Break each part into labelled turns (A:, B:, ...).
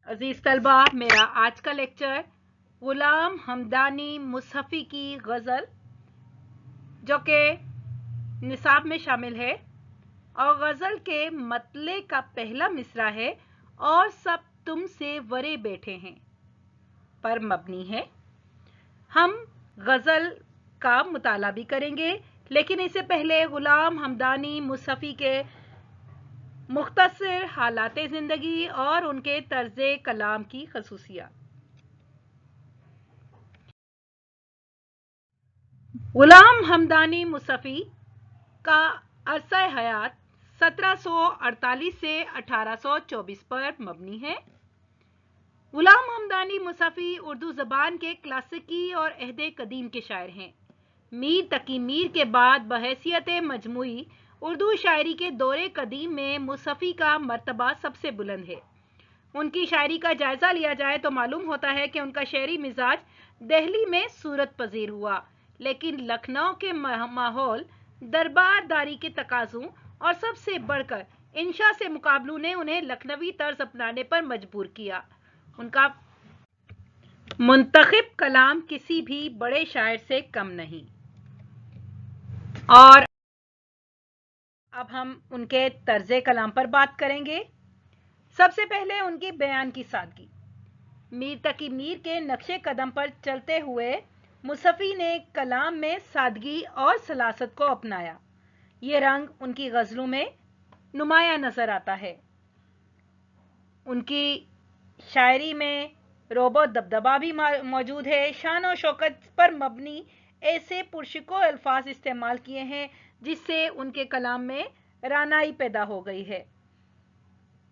A: अजीज तलबा, मेरा आज का लेक्चर गुलाम हमदानी मुसहफ़ी की गज़ल जो कि निसाब में शामिल है और गज़ल के मतले का पहला मिसरा है और सब तुमसे वरे बैठे हैं पर मबनी है। हम गज़ल का मुताला भी करेंगे, लेकिन इससे पहले गुलाम हमदानी मुसहफ़ी के मुख्तसर हालात ज़िंदगी और उनके तर्ज़ कलाम की खसूसियात। गुलाम हमदानी मुसहफ़ी का अरसा हयात 1748 से 1824 पर मबनी है। गुलाम हमदानी मुसहफ़ी उर्दू ज़बान के क्लासिकी और अहद कदीम के शायर हैं। मीर तकी मीर के बाद बहैसियत मजमूई उर्दू शायरी के दौरे कदीम में मुसहफ़ी का मर्तबा सबसे बुलंद है। उनकी शायरी का जायज़ा लिया जाए तो मालूम होता है कि उनका शेरी मिजाज दिल्ली में सूरत पजीर हुआ, लेकिन लखनऊ के माहौल, दरबारदारी के तकाज़ों और सबसे बढ़कर इंशा से मुकाबलों ने उन्हें लखनवी तर्ज अपनाने पर मजबूर किया। उनका मुंतखब कलाम किसी भी बड़े शायर से कम नहीं। और अब हम उनके तर्ज कलाम पर बात करेंगे। सबसे पहले उनकी बयान की सादगी। मीर तकी मीर के नक्शे कदम पर चलते हुए मुसहफ़ी ने कलाम में सादगी और सलासत को अपनाया। ये रंग उनकी गज़लों में नुमाया नजर आता है। उनकी शायरी में रोबो दबदबा भी मौजूद है। शान और शौकत पर मबनी ऐसे पुरशिको अल्फाज इस्तेमाल किए हैं जिससे उनके कलाम में रानाई पैदा हो गई है।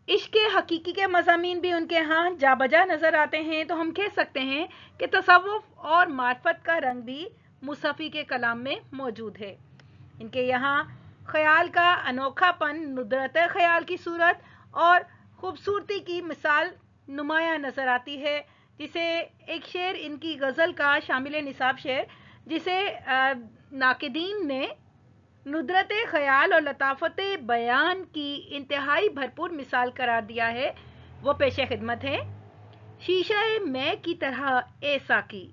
A: इश्क हकीकी के मज़ामीन भी उनके यहाँ जा बजा नजर आते हैं। तो हम कह सकते हैं कि तसव्वुफ और मार्फत का रंग भी मुसहफ़ी के कलाम में मौजूद है। इनके यहाँ ख्याल का अनोखापन, नुदरत ख्याल की सूरत और खूबसूरती की मिसाल नुमाया नजर आती है। जिसे एक शेर इनकी गज़ल का शामिल निसाब शेर, जिसे नाकिदीन ने नुदरत ख्याल और लताफत बयान की इंतहाई भरपूर मिसाल करार दिया है, वो पेश खिदमत है। शीशा मैं की तरह ए साकी,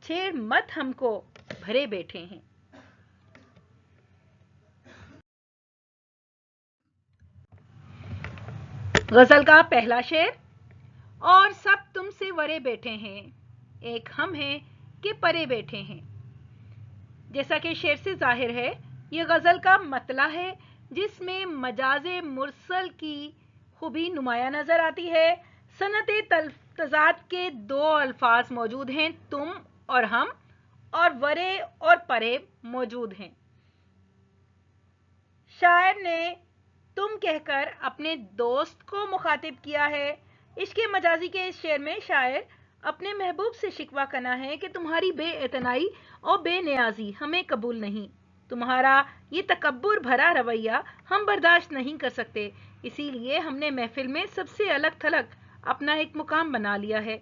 A: छेड़ मत हमको भरे बैठे हैं। गज़ल का पहला शेर। और सब तुमसे वरे बैठे हैं, एक हम हैं कि परे बैठे हैं। जैसा कि शेर से जाहिर है, ये गज़ल का मतला है जिसमें मजाज़े मुरसल की खूबी नुमाया नज़र आती है। सनत तज़ाद के दो अल्फाज मौजूद हैं, तुम और हम, और वरे और परे मौजूद हैं। शायर ने तुम कहकर अपने दोस्त को मुखातिब किया है। इश्क मजाजी के इस शेर में शायर अपने महबूब से शिकवा करना है कि तुम्हारी बेइतनाई और बेनियाजी हमें कबूल नहीं। तुम्हारा ये तकब्बुर भरा रवैया हम बर्दाश्त नहीं कर सकते। इसीलिए हमने महफिल में सबसे अलग थलग अपना एक मुकाम बना लिया है।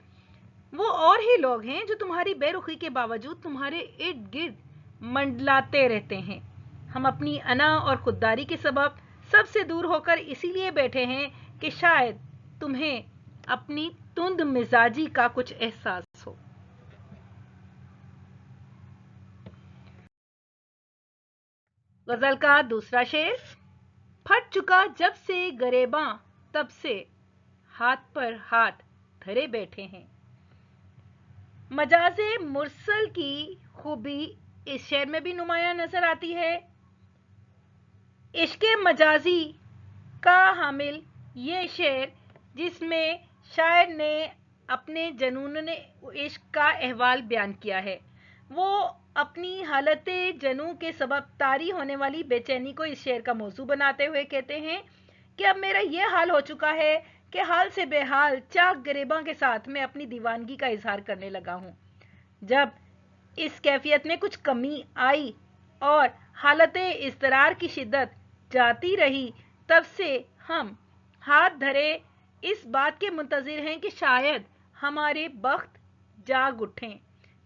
A: वो और ही लोग हैं जो तुम्हारी बेरुखी के बावजूद तुम्हारे इर्द गिर्द मंडलाते रहते हैं। हम अपनी अना और खुददारी के सबब सबसे दूर होकर इसीलिए बैठे हैं कि शायद तुम्हें अपनी तुंद मिजाजी का कुछ एहसास हो। गजल का दूसरा शेर। फट चुका जब से गरेबां, तब से हाथ पर हाथ धरे बैठे हैं। मजाजे मुरसल की खूबी इस शेर में भी नुमाया नजर आती है। इश्क मजाजी का हामिल ये शेर, जिसमें शायर ने अपने जनून इश्क का अहवाल बयान किया है। वो अपनी हालत जनू के सबब तारी होने वाली बेचैनी को इस शेर का मौजू बनाते हुए कहते हैं कि अब मेरा ये हाल हो चुका है कि हाल से बेहाल चाक गरेबा के साथ मैं अपनी दीवानगी का इजहार करने लगा हूँ। जब इस कैफियत में कुछ कमी आई और हालत इज़्तिरार की शिद्दत जाती रही, तब से हम हाथ धरे इस बात के मुंतज़िर हैं कि शायद हमारे बख्त जाग उठें,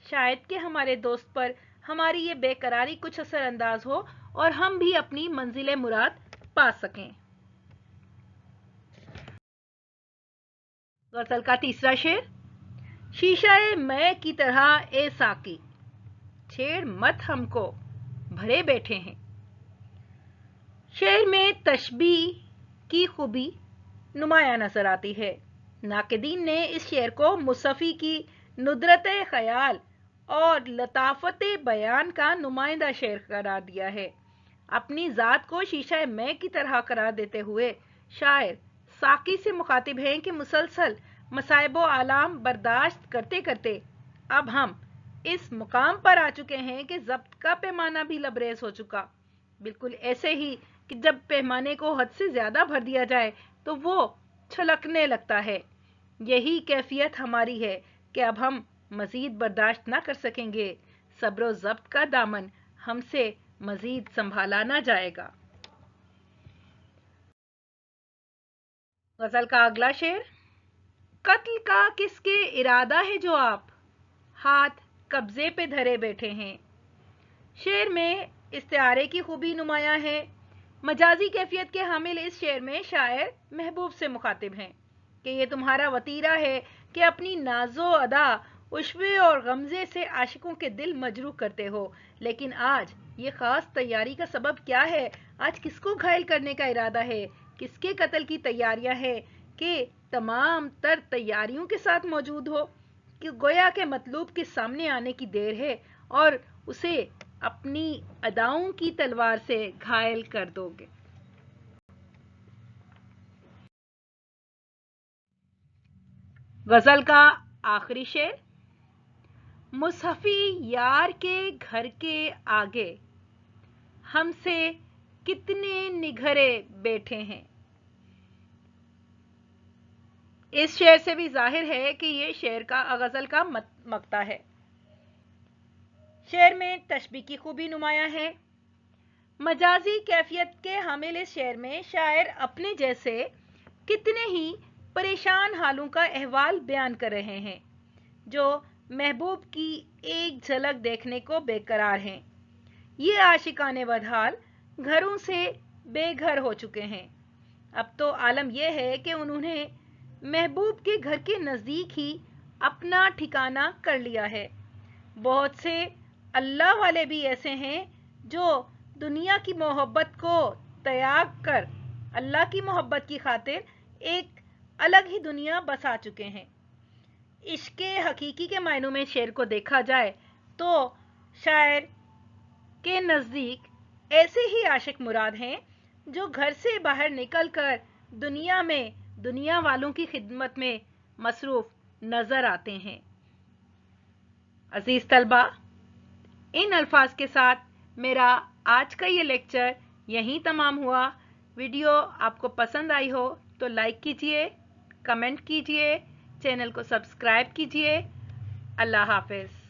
A: शायद कि हमारे दोस्त पर हमारी ये बेकरारी कुछ असरअंदाज हो और हम भी अपनी मंजिल मुराद पा सकें। गजल का तीसरा शेर। शीशाए मैं की तरह ए साकी, छेड़ मत हमको भरे बैठे हैं। शेर में तशबीह की खूबी नुमाया नजर आती है। नाक़िदीन ने इस शेर को मुसफ़ी की नुदरत ख़याल और लताफ़त बयान का नुमाइंदा शेर करार दिया है। अपनी ज़ात को शीशा मैं की तरह करार देते हुए शायर साकी से मुखातिब हैं कि मुसलसल मसाइब आलाम बर्दाश्त करते करते अब हम इस मुकाम पर आ चुके हैं कि ज़ब्त का पैमाना भी लबरेज हो चुका। बिल्कुल ऐसे ही कि जब पैमाने को हद से ज़्यादा भर दिया जाए तो वो छलकने लगता है। यही कैफियत हमारी है कि अब हम मज़ीद बर्दाश्त ना कर सकेंगे। सब्र व ज़ब्त का दामन हमसे मज़ीद संभाला ना जाएगा। गज़ल का अगला शेर। कत्ल का किसके इरादा है जो आप हाथ कब्जे पे धरे बैठे हैं। शेर में इस्तिआरे की खूबी नुमाया है। मजाजी कैफियत के हामिल इस शेर में शायर महबूब से मुखातिब हैं कि ये तुम्हारा वतीरा है कि अपनी नाजो अदा उश्वे और गमजे से आशिकों के दिल मजरूह करते हो। लेकिन आज ये खास तैयारी का सबब क्या है? आज किसको घायल करने का इरादा है? किसके कत्ल की तैयारियां हैं कि तमाम तर तैयारियों के साथ मौजूद हो कि गोया के मतलूब के सामने आने की देर है और उसे अपनी अदाओं की तलवार से घायल कर दोगे। गजल का आखिरी शेर। मुसहफी यार के घर के आगे हमसे कितने निघरे बैठे हैं। इस शेर से भी जाहिर है कि ये शेर का गजल का मक्ता है। शेर में तशबीह की खूबी नुमाया है। मजाजी कैफियत के हामिल इस शेर में शायर अपने जैसे कितने ही परेशान हालों का अहवाल बयान कर रहे हैं जो महबूब की एक झलक देखने को बेकरार हैं। ये आशिकाने बदहाल घरों से बेघर हो चुके हैं। अब तो आलम यह है कि उन्होंने महबूब के घर के नज़दीक ही अपना ठिकाना कर लिया है। बहुत से अल्लाह वाले भी ऐसे हैं जो दुनिया की मोहब्बत को त्याग कर अल्लाह की मोहब्बत की खातिर एक अलग ही दुनिया बसा चुके हैं। इश्क़ हकीकी के मायनों में शेर को देखा जाए तो शायर के नज़दीक ऐसे ही आशिक मुराद हैं जो घर से बाहर निकलकर दुनिया में दुनिया वालों की खिदमत में मसरूफ़ नज़र आते हैं। अजीज़ तलबा, इन अल्फाज के साथ मेरा आज का ये लेक्चर यहीं तमाम हुआ। वीडियो आपको पसंद आई हो तो लाइक कीजिए, कमेंट कीजिए, चैनल को सब्सक्राइब कीजिए। अल्लाह हाफ़िज़।